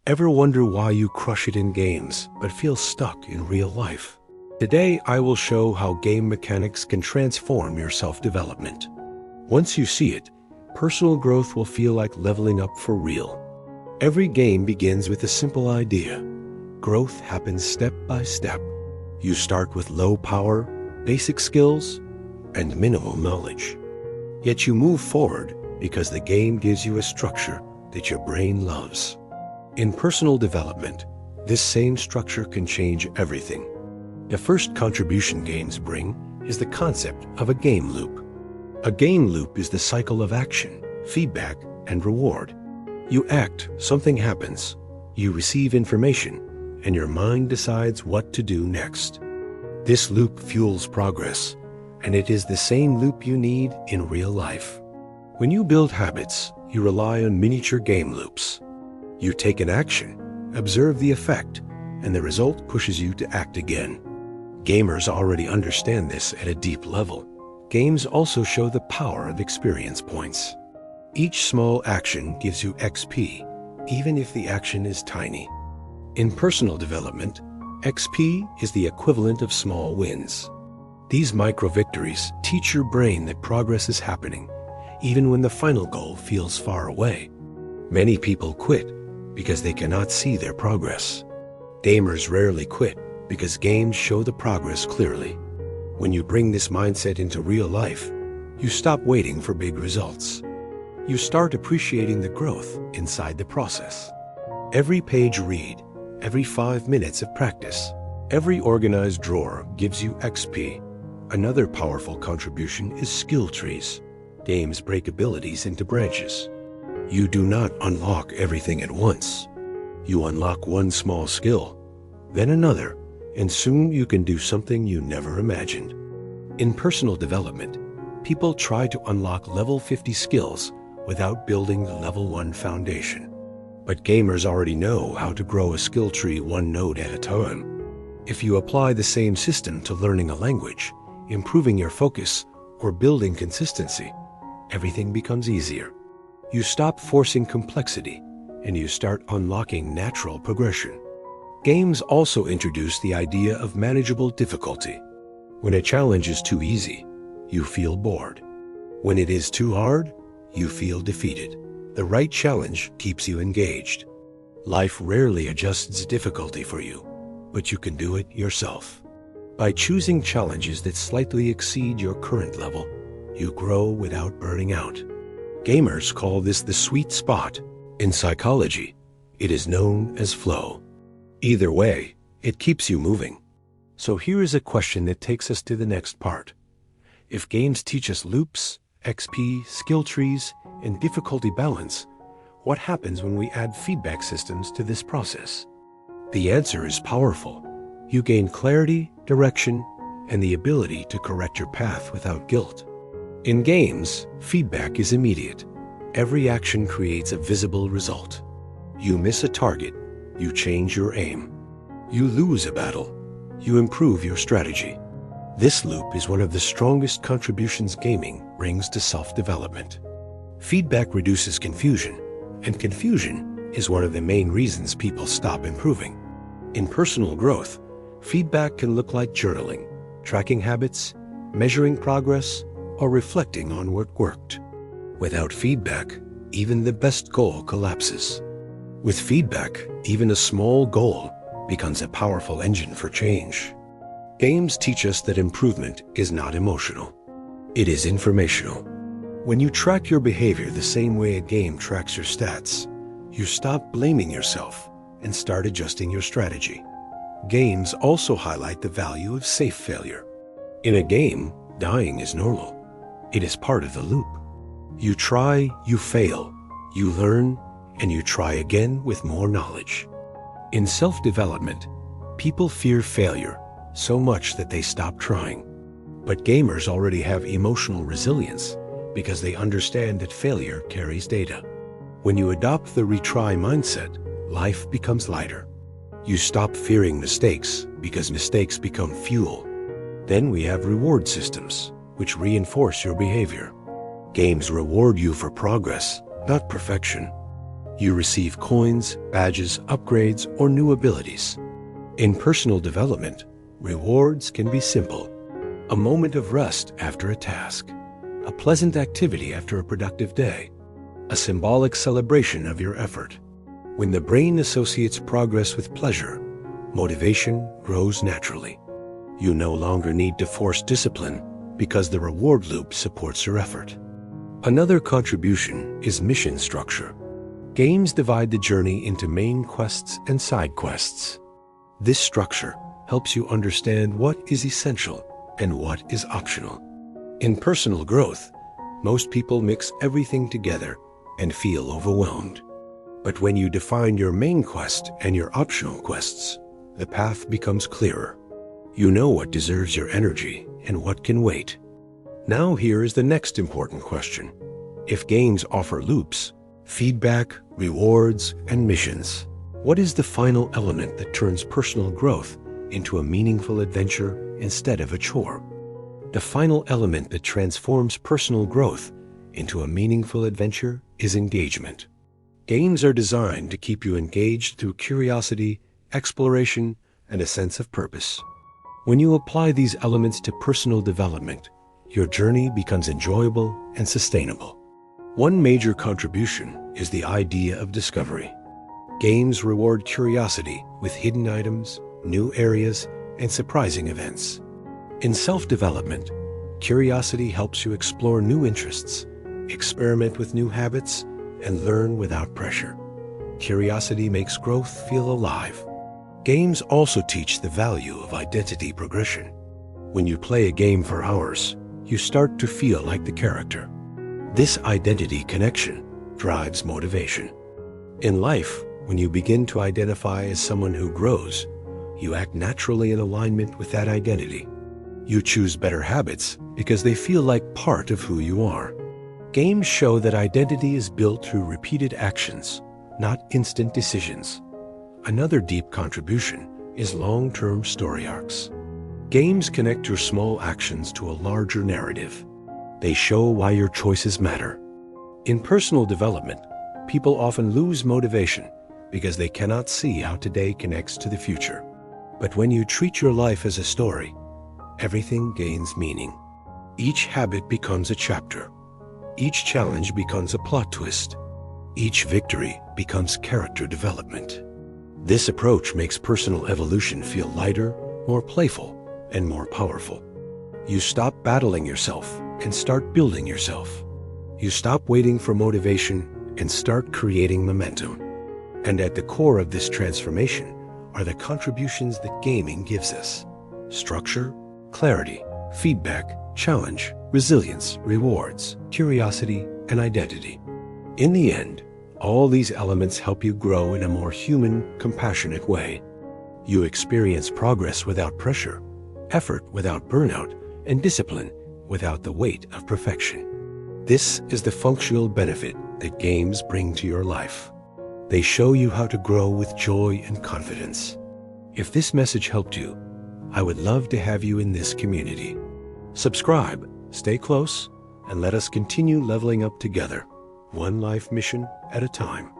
Ever wonder why you crush it in games but feel stuck in real life? Today, I will show how game mechanics can transform your self-development. Once you see it, personal growth will feel like leveling up for real. Every game begins with a simple idea. Growth happens step by step. You start with low power, basic skills, and minimal knowledge. Yet you move forward because the game gives you a structure that your brain loves. In personal development, this same structure can change everything. The first contribution games bring is the concept of a game loop. A game loop is the cycle of action, feedback, and reward. You act, something happens. You receive information, and your mind decides what to do next. This loop fuels progress, and it is the same loop you need in real life. When you build habits, you rely on miniature game loops. You take an action, observe the effect, and the result pushes you to act again. Gamers already understand this at a deep level. Games also show the power of experience points. Each small action gives you XP, even if the action is tiny. In personal development, XP is the equivalent of small wins. These micro-victories teach your brain that progress is happening, even when the final goal feels far away. Many people quit because they cannot see their progress. Gamers rarely quit because games show the progress clearly. When you bring this mindset into real life, you stop waiting for big results. You start appreciating the growth inside the process. Every page read, every 5 minutes of practice, every organized drawer gives you XP. Another powerful contribution is skill trees. Games break abilities into branches. You do not unlock everything at once. You unlock one small skill, then another, and soon you can do something you never imagined. In personal development, people try to unlock level 50 skills without building the level 1 foundation. But gamers already know how to grow a skill tree one node at a time. If you apply the same system to learning a language, improving your focus, or building consistency, everything becomes easier. You stop forcing complexity, and you start unlocking natural progression. Games also introduce the idea of manageable difficulty. When a challenge is too easy, you feel bored. When it is too hard, you feel defeated. The right challenge keeps you engaged. Life rarely adjusts difficulty for you, but you can do it yourself. By choosing challenges that slightly exceed your current level, you grow without burning out. Gamers call this the sweet spot. In psychology, it is known as flow. Either way, it keeps you moving. So here is a question that takes us to the next part. If games teach us loops, XP, skill trees, and difficulty balance, what happens when we add feedback systems to this process? The answer is powerful. You gain clarity, direction, and the ability to correct your path without guilt. In games, feedback is immediate. Every action creates a visible result. You miss a target, you change your aim. You lose a battle, you improve your strategy. This loop is one of the strongest contributions gaming brings to self-development. Feedback reduces confusion, and confusion is one of the main reasons people stop improving. In personal growth, feedback can look like journaling, tracking habits, measuring progress, or reflecting on what worked. Without feedback, even the best goal collapses. With feedback, even a small goal becomes a powerful engine for change. Games teach us that improvement is not emotional. It is informational. When you track your behavior the same way a game tracks your stats, you stop blaming yourself and start adjusting your strategy. Games also highlight the value of safe failure. In a game, dying is normal. It is part of the loop. You try, you fail, you learn, and you try again with more knowledge. In self-development, people fear failure so much that they stop trying. But gamers already have emotional resilience because they understand that failure carries data. When you adopt the retry mindset, life becomes lighter. You stop fearing mistakes because mistakes become fuel. Then we have reward systems, which reinforce your behavior. Games reward you for progress, not perfection. You receive coins, badges, upgrades, or new abilities. In personal development, rewards can be simple. A moment of rest after a task, a pleasant activity after a productive day, a symbolic celebration of your effort. When the brain associates progress with pleasure, motivation grows naturally. You no longer need to force discipline because the reward loop supports your effort. Another contribution is mission structure. Games divide the journey into main quests and side quests. This structure helps you understand what is essential and what is optional. In personal growth, most people mix everything together and feel overwhelmed. But when you define your main quest and your optional quests, the path becomes clearer. You know what deserves your energy and what can wait. Now here is the next important question. If games offer loops, feedback, rewards, and missions, what is the final element that turns personal growth into a meaningful adventure instead of a chore? The final element that transforms personal growth into a meaningful adventure is engagement. Games are designed to keep you engaged through curiosity, exploration, and a sense of purpose. When you apply these elements to personal development, your journey becomes enjoyable and sustainable. One major contribution is the idea of discovery. Games reward curiosity with hidden items, new areas, and surprising events. In self-development, curiosity helps you explore new interests, experiment with new habits, and learn without pressure. Curiosity makes growth feel alive. Games also teach the value of identity progression. When you play a game for hours, you start to feel like the character. This identity connection drives motivation. In life, when you begin to identify as someone who grows, you act naturally in alignment with that identity. You choose better habits because they feel like part of who you are. Games show that identity is built through repeated actions, not instant decisions. Another deep contribution is long-term story arcs. Games connect your small actions to a larger narrative. They show why your choices matter. In personal development, people often lose motivation because they cannot see how today connects to the future. But when you treat your life as a story, everything gains meaning. Each habit becomes a chapter. Each challenge becomes a plot twist. Each victory becomes character development. This approach makes personal evolution feel lighter, more playful, and more powerful. You stop battling yourself and start building yourself. You stop waiting for motivation and start creating momentum. And at the core of this transformation are the contributions that gaming gives us: structure, clarity, feedback, challenge, resilience, rewards, curiosity, and identity. In the end, all these elements help you grow in a more human, compassionate way. You experience progress without pressure, effort without burnout, and discipline without the weight of perfection. This is the functional benefit that games bring to your life. They show you how to grow with joy and confidence. If this message helped you, I would love to have you in this community. Subscribe, stay close, and let us continue leveling up together, one life mission at a time.